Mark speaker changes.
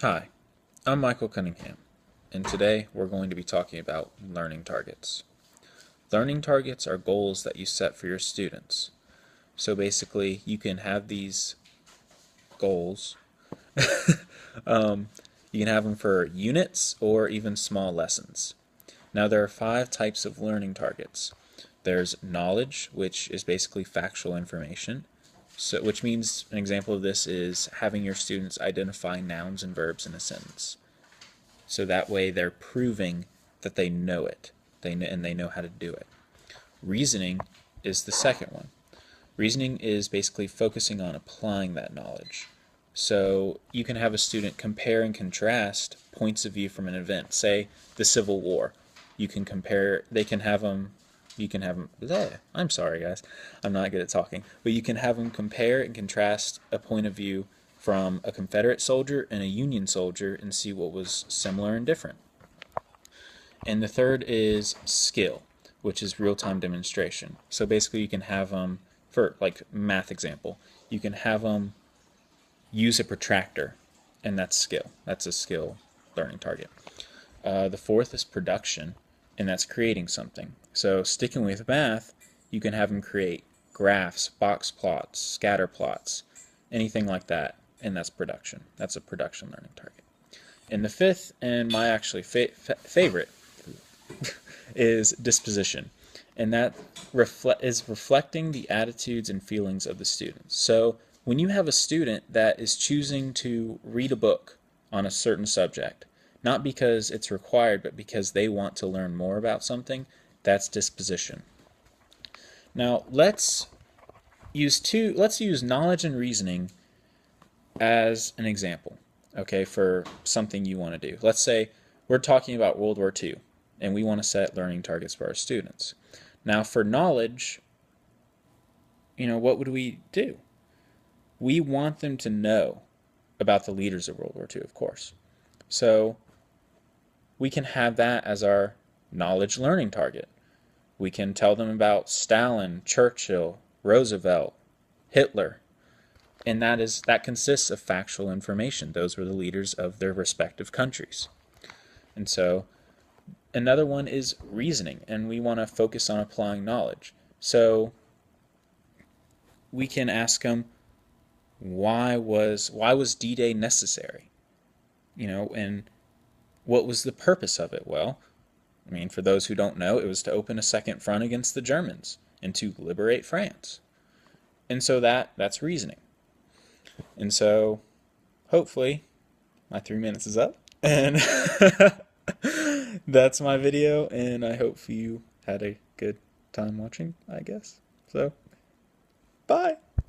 Speaker 1: Hi, I'm Michael Cunningham, and today we're going to be talking about learning targets. Learning targets are goals that you set for your students. So basically, you can have these goals, um, you can have them for units or even small lessons. Now, there are 5 types of learning targets. There's knowledge, which is basically factual information. So, which means an example of this is having your students identify nouns and verbs in a sentence. So that way they're proving that they know it, and they know how to do it. Reasoning is the second one. Reasoning is basically focusing on applying that knowledge. So you can have a student compare and contrast points of view from an event, say the Civil War. You can compare, they can have them, you can have them, I'm sorry guys, I'm not good at talking, but you can have them compare and contrast a point of view from a Confederate soldier and a Union soldier and see what was similar and different. And the third is skill, which is real-time demonstration. So basically you can have them, for like math example, you can have them use a protractor, and that's skill. That's a skill learning target. The fourth is production, and that's creating something. So sticking with math, you can have them create graphs, box plots, scatter plots, anything like that, and that's production. That's a production learning target. And the fifth, and my actually favorite, is disposition, and that is reflecting the attitudes and feelings of the students. So when you have a student that is choosing to read a book on a certain subject, not because it's required, but because they want to learn more about something, that's disposition. Now let's use knowledge and reasoning as an example, okay, for something you want to do. Let's say we're talking about World War II, and we want to set learning targets for our students. Now for knowledge, what would we do? We want them to know about the leaders of World War II, of course. So we can have that as our knowledge learning target. We can tell them about Stalin, Churchill, Roosevelt, Hitler, and that consists of factual information. Those were the leaders of their respective countries. And so another one is reasoning, and we want to focus on applying knowledge. So we can ask them, why was D-Day necessary? And what was the purpose of it? Well, for those who don't know, it was to open a second front against the Germans and to liberate France. And so that's reasoning. And so hopefully my 3 minutes is up, and that's my video, and I hope you had a good time watching, I guess. So, bye!